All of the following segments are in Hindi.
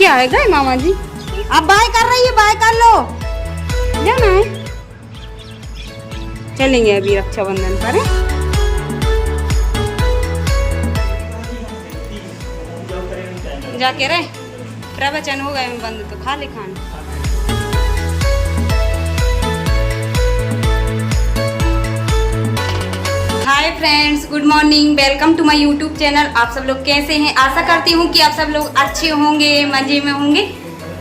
क्या है गए मामा जी? आप बाय कर रही है, बाय कर लो, जाना है। चलेंगे अभी रक्षाबंधन पर है। जाके रहे प्रवचन हो गए बंद तो खा ले खाना। Hi friends, good morning, welcome to my YouTube channel. आप सब लोग कैसे हैं? आशा करती हूँ कि आप सब लोग अच्छे होंगे, मजे में होंगे।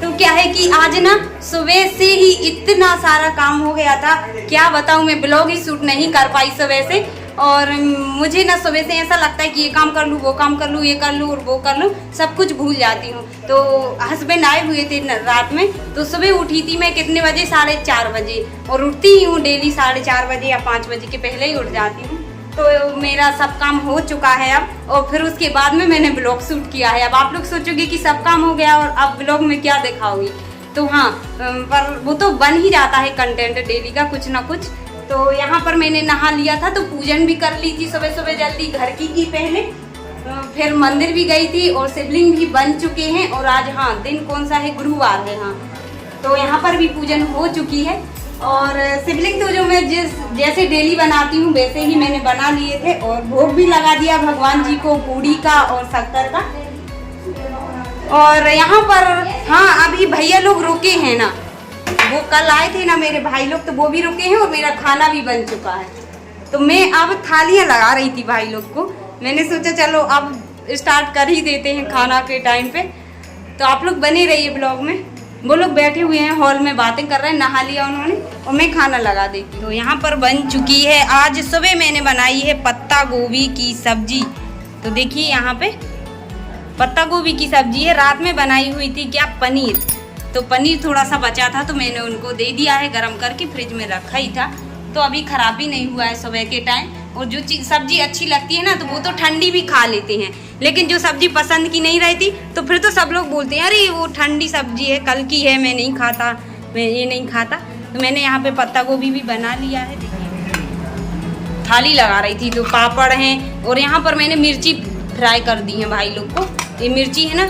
तो क्या है कि आज ना सुबह से ही इतना सारा काम हो गया था, क्या बताऊँ, मैं ब्लॉग ही शूट नहीं कर पाई सुबह से। और मुझे ना सुबह से ऐसा लगता है कि ये काम कर लूँ, वो काम कर लूँ, ये कर लूँ और वो कर लूँ, सब कुछ भूल जाती हूँ। तो हस्बैंड आए हुए थे रात में, तो सुबह उठी थी मैं कितने बजे, 4:30 बजे, और उठती ही हूँ डेली 4:30 बजे या 5 बजे के पहले ही उठ जाती हूँ। तो मेरा सब काम हो चुका है अब, और फिर उसके बाद में मैंने ब्लॉग शूट किया है। अब आप लोग सोचोगे कि सब काम हो गया और अब ब्लॉग में क्या दिखाओगी, तो हाँ, पर वो तो बन ही जाता है कंटेंट डेली का कुछ ना कुछ। तो यहाँ पर मैंने नहा लिया था, तो पूजन भी कर ली थी सुबह सुबह जल्दी घर की पहले। फिर मंदिर भी गई थी और शिवलिंग भी बन चुके हैं। और आज हाँ दिन कौन सा है, गुरुवार है हाँ, तो यहाँ पर भी पूजन हो चुकी है। और शिवलिंग तो जो मैं जैसे डेली बनाती हूँ वैसे ही मैंने बना लिए थे, और भोग भी लगा दिया भगवान जी को, पूड़ी का और शक्कर का। और यहाँ पर हाँ अभी भैया लोग रुके हैं ना, वो कल आए थे ना मेरे भाई लोग, तो वो भी रुके हैं और मेरा खाना भी बन चुका है। तो मैं अब थालियाँ लगा रही थी भाई लोग को, मैंने सोचा चलो अब स्टार्ट कर ही देते हैं खाना के टाइम पे। तो आप लोग बने रहिए ब्लॉग में। वो लोग बैठे हुए हैं हॉल में, बातें कर रहे हैं, नहा लिया उन्होंने, और मैं खाना लगा देती हूँ। तो यहाँ पर बन चुकी है, आज सुबह मैंने बनाई है पत्ता गोभी की सब्जी। तो देखिए यहाँ पे पत्ता गोभी की सब्जी है। रात में बनाई हुई थी क्या, पनीर, तो पनीर थोड़ा सा बचा था तो मैंने उनको दे दिया है, गरम करके फ्रिज में रखा ही था, तो अभी खराब भी नहीं हुआ है सुबह के टाइम। और जो चीज़ सब्जी अच्छी लगती है ना तो वो तो ठंडी भी खा लेते हैं, लेकिन जो सब्जी पसंद की नहीं रहती तो फिर तो सब लोग बोलते हैं अरे वो ठंडी सब्जी है, कल की है, मैं नहीं खाता, मैं ये नहीं खाता। तो मैंने यहाँ पे पत्ता गोभी भी बना लिया है। देखिए थाली लगा रही थी, तो पापड़ हैं, और यहाँ पर मैंने मिर्ची फ्राई कर दी है भाई लोग को। ये मिर्ची है ना,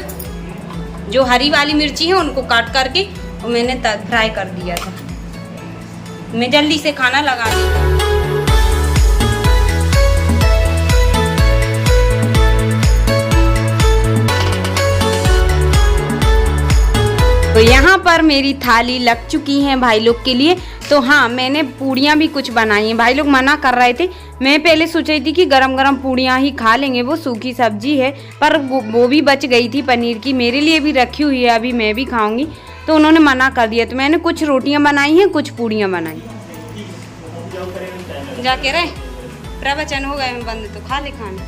जो हरी वाली मिर्ची है उनको काट करके और मैंने फ्राई कर दिया था। मैं जल्दी से खाना लगा दी। तो यहाँ पर मेरी थाली लग चुकी है भाई लोग के लिए। तो हाँ मैंने पूड़ियाँ भी कुछ बनाई हैं, भाई लोग मना कर रहे थे। मैं पहले सोच रही थी कि गरम गरम पूड़ियाँ ही खा लेंगे, वो सूखी सब्जी है, पर वो भी बच गई थी पनीर की, मेरे लिए भी रखी हुई है, अभी मैं भी खाऊंगी। तो उन्होंने मना कर दिया, तो मैंने कुछ रोटियाँ बनाई हैं, कुछ पूड़ियाँ बनाई। जाके रहे प्रवचन हो गए बंद तो खा ले खाना।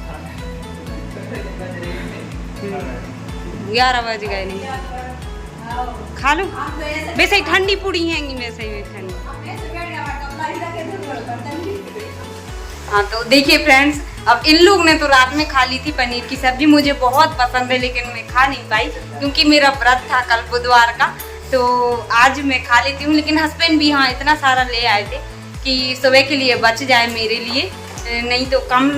11 बज गए, नहीं खा लो, वैसे ही ठंडी पूड़ी हैंगी, वैसे ही ठंडी। हाँ तो देखिए फ्रेंड्स, अब इन लोग ने तो रात में खा ली थी पनीर की सब्जी, मुझे बहुत पसंद है लेकिन मैं खा नहीं पाई क्योंकि मेरा व्रत था कल बुधवार का। तो आज मैं खा लेती हूँ, लेकिन हस्बैंड भी हाँ इतना सारा ले आए थे कि सुबह के लिए बच जाए मेरे लिए, नहीं तो कम,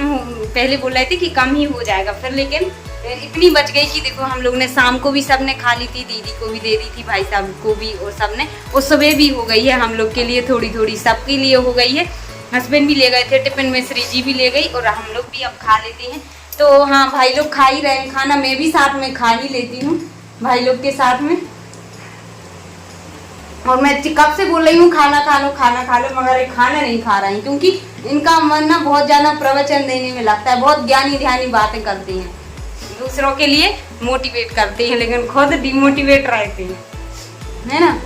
पहले बोल रहे थे कि कम ही हो जाएगा, फिर लेकिन इतनी बच गई कि देखो हम लोग ने शाम को भी सबने खा ली थी, दीदी को भी दे दी थी, भाई साहब को भी, और सबने, और सुबह भी हो गई है हम लोग के लिए, थोड़ी थोड़ी सबके लिए हो गई है। हस्बैंड भी ले गए थे टिफिन में, श्री जी भी ले गई, और हम लोग भी अब खा लेते हैं। तो हाँ भाई लोग खा ही रहे हैं खाना, मैं भी साथ में खा ही लेती हूँ भाई लोग के साथ में। और मैं कब से बोल रही हूँ खाना खा लो, खाना खा लो, मगर ये खाना नहीं खा रही क्योंकि इनका मन ना बहुत ज़्यादा प्रवचन देने में लगता है, बहुत ज्ञानी ध्यानी बातें करते हैं, दूसरों के लिए मोटिवेट करते हैं, लेकिन खुद डिमोटिवेट रहते हैं, है ना,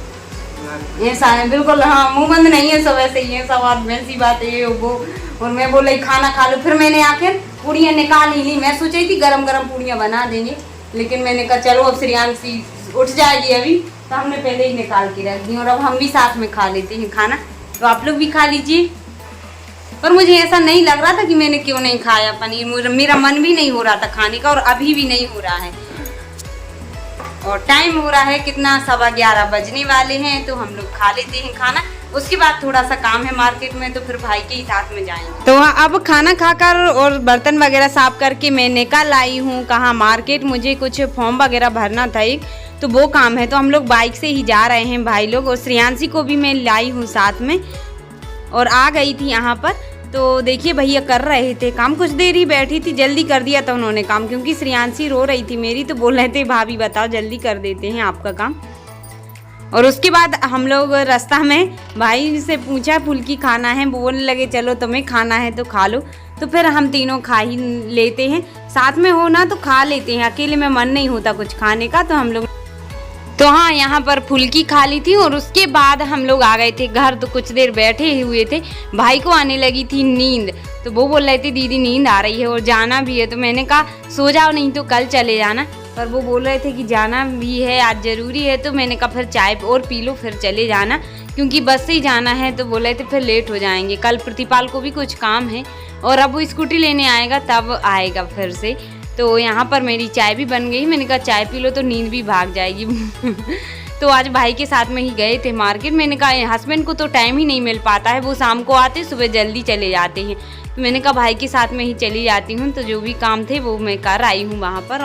ऐसा है बिल्कुल। हाँ मुंह बंद नहीं है सब, ऐसे ही है सब, वैसी बात है वो। और मैं बोल रही खाना खा लो, फिर मैंने आखिर पूड़ियाँ निकाल ही ली। मैं सोची थी गरम गरम पूड़ियाँ बना देंगे, लेकिन मैंने कहा चलो अब श्रेयांशी उठ जाएगी अभी, तो हमने पहले ही निकाल के रख दी, और अब हम भी साथ में खा लेते हैं खाना। तो आप लोग भी खा लीजिए। पर मुझे ऐसा नहीं लग रहा था कि मैंने क्यों नहीं खाया पनीर, मेरा मन भी नहीं हो रहा था खाने का, और अभी भी नहीं हो रहा है। और टाइम हो रहा है कितना, 11:15 बजने वाले हैं, तो हम लोग खा लेते हैं खाना। उसके बाद थोड़ा सा काम है मार्केट में, तो फिर भाई के ही साथ में जाएंगे। तो अब खाना खाकर और बर्तन वगैरह साफ करके मैं निकल आई हूँ कहाँ मार्केट। मुझे कुछ फॉर्म वगैरह भरना था एक, तो वो काम है, तो हम लोग बाइक से ही जा रहे हैं भाई लोग। और श्रेयांशी को भी मैं लाई हूँ साथ में और आ गई थी यहाँ पर। तो देखिए भैया कर रहे थे काम, कुछ देर ही बैठी थी, जल्दी कर दिया था उन्होंने काम, क्योंकि श्रेयांशी रो रही थी मेरी, तो बोल रहे थे भाभी बताओ जल्दी कर देते हैं आपका काम। और उसके बाद हम लोग रास्ता में भाई से पूछा फुल्की खाना है, बोलने लगे चलो तुम्हें खाना है तो खा लो। तो फिर हम तीनों खा ही लेते हैं, साथ में हो ना तो खा लेते हैं, अकेले में मन नहीं होता कुछ खाने का। तो हम लोग तो हाँ यहाँ पर फुल्की खा ली थी और उसके बाद हम लोग आ गए थे घर। तो कुछ देर बैठे हुए थे, भाई को आने लगी थी नींद, तो वो बोल रहे थे दीदी नींद आ रही है और जाना भी है। तो मैंने कहा सो जाओ नहीं तो कल चले जाना, पर वो बोल रहे थे कि जाना भी है आज ज़रूरी है। तो मैंने कहा फिर चाय और पी लो फिर चले जाना, क्योंकि बस से ही जाना है। तो बोल रहे थे फिर लेट हो जाएंगे, कल प्रतिपाल को भी कुछ काम है और अब वो स्कूटी लेने आएगा तब आएगा फिर से। तो यहाँ पर मेरी चाय भी बन गई, मैंने कहा चाय पी लो तो नींद भी भाग जाएगी। तो आज भाई के साथ में ही गए थे मार्केट। मैंने कहा हस्बैंड को तो टाइम ही नहीं मिल पाता है, वो शाम को आते सुबह जल्दी चले जाते हैं। तो मैंने कहा भाई के साथ में ही चली जाती हूँ, तो जो भी काम थे वो मैं कर आई हूँ वहाँ पर।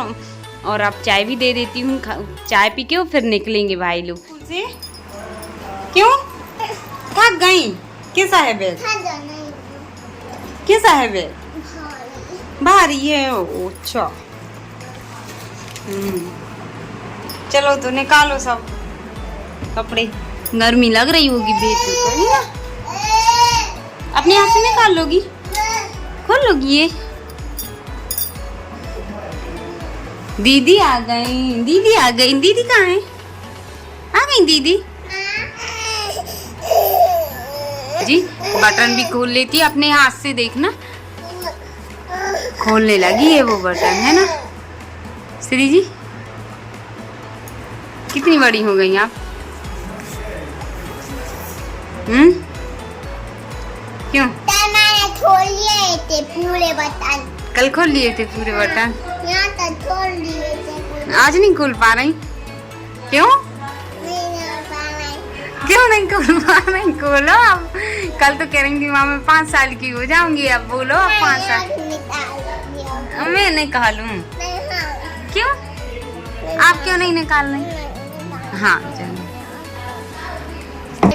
और अब चाय भी दे देती हूँ, चाय पी के और फिर निकलेंगे भाई लोग। क्यों थक गई? कैसा है बैग? कैसा है बैग? भारी है। अच्छा चलो तो निकालो सब कपड़े, गर्मी लग रही होगी बेच अपने हाथ से निकाल लोगी, खोल लोगी ये। दीदी आ गई, दीदी आ गई। दीदी कहाँ है? आ गई दीदी जी। बटन भी खोल लेती है अपने हाथ से, देखना खोलने लगी है वो बटन, है ना श्री जी? कितनी बड़ी हो गई आप? क्यों? खोल लिए थे पूरे बटन, कल खोल लिए थे पूरे बटन, यहाँ तक खोल लिए थे। आज नहीं खोल पा रही? क्यों क्यों नहीं खोल पा रही? खोलो अब, कल तो कह रही थी माँ मैं 5 साल की हो जाऊंगी, अब बोलो अब 5 साल। मैं नहीं निकालूं? क्यों? आप क्यों नहीं निकाल रही? हाँ चलो।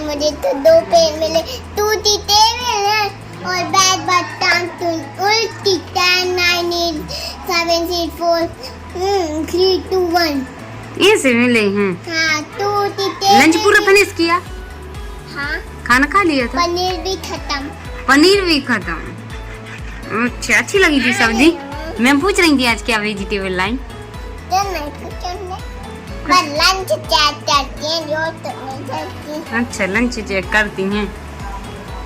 मुझे तो 2 पेन मिले, 2 टेबल है और बैग बटन उल्टी 10 9 8 7 6 4 3 2 1 ये से मिले हैं। हाँ 2 टेबल। लंच पूरा फिनिश किया? हाँ खाना खा लिया था? पनीर भी खत्म। पनीर भी खत्म। अच्छा अच्छी लगी थी सब्जी? मैं पूछ रही थी आज क्या वेजिटेबल लाई? तो नहीं पूछूंगा, पर लंच चेक करती हैं जो तो नहीं करती। अच्छा लंच चेक करती हैं।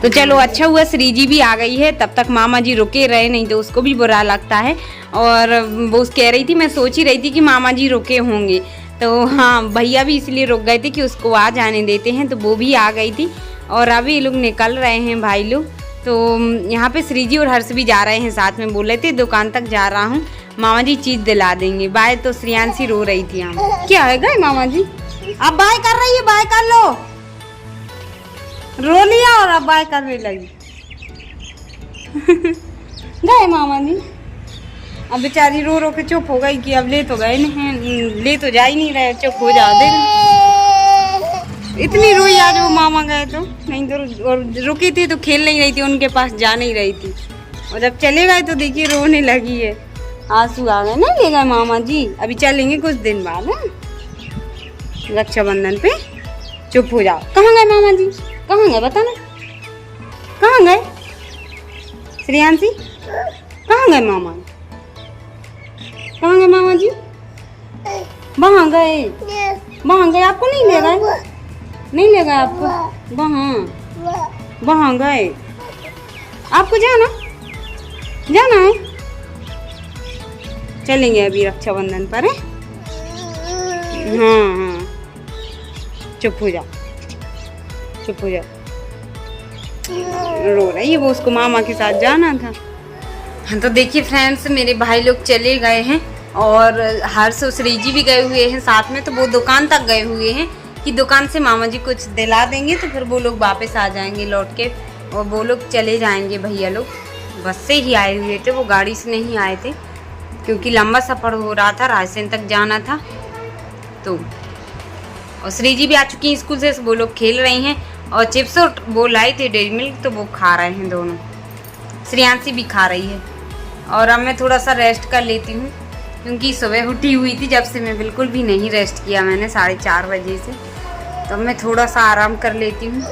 तो चलो अच्छा हुआ श्री जी भी आ गई है, तब तक मामा जी रुके रहे, नहीं तो उसको भी बुरा लगता है। और वो कह रही थी, मैं सोच ही रही थी कि मामा जी रुके होंगे, तो हाँ भैया भी इसलिए रुक गए थे कि उसको आ जाने देते हैं। तो वो भी आ गई थी और अभी ये लोग निकल रहे हैं भाई लोग। तो यहाँ पे श्री जी और हर्ष भी जा रहे हैं साथ में, बोल रहे थे दुकान तक जा रहा हूँ, मामा जी चीज दिला देंगे। बाय। तो श्रेयांशी रो रही थी यहाँ। क्या है गए मामा जी? अब बाय कर रही है, बाय कर लो। रो लिया और अब बाय करने लगी। गए मामा जी। अब बेचारी रो रो के चुप हो गई कि अब ले तो गए नहीं, ले तो जा ही नहीं रहे, चुप हो जाओ। दे इतनी रोई आज वो मामा गए तो, नहीं तो और रुकी थी तो खेल नहीं रही थी, उनके पास जा नहीं रही थी। और जब चले गए तो देखिए रोने लगी है, आंसू आ गए। नहीं ले गए मामा जी, अभी चलेंगे कुछ दिन बाद रक्षाबंधन पे। चुप हो जाओ। कहाँ गए मामा जी? कहाँ गए बताना, कहाँ गए? श्रेयांशी कहाँ गए मामा? कहाँ गए मामा जी? वहाँ गए, वहाँ गए। आपको नहीं ले गए? नहीं ले गए आपको? वहाँ गए। आपको जाना है? चलेंगे अभी रक्षाबंधन पर है। हाँ चुप हो जाओ, चुप हो जाओ। रो रही है वो, उसको मामा के साथ जाना था। हाँ तो देखिए फ्रेंड्स, मेरे भाई लोग चले गए हैं और हर्ष और श्री जी भी गए हुए हैं साथ में, तो वो दुकान तक गए हुए हैं। कि दुकान से मामा जी कुछ दिला देंगे तो फिर वो लोग वापस आ जाएंगे लौट के, और वो लोग चले जाएंगे भैया लोग। बस से ही आए हुए थे, वो गाड़ी से नहीं आए थे क्योंकि लंबा सफ़र हो रहा था, रायसेन तक जाना था। तो और श्री जी भी आ चुकी हैं स्कूल से, वो लोग खेल रही हैं। और चिप्स और वो लाई थे डेयरी मिल्क, तो वो खा रहे हैं दोनों। श्रेयांशी भी खा रही है। और अब मैं थोड़ा सा रेस्ट कर लेती हूँ क्योंकि सुबह उठी हुई थी, जब से मैं बिल्कुल भी नहीं रेस्ट किया मैंने 4:30 बजे से। तो मैं थोड़ा सा आराम कर लेती हूँ।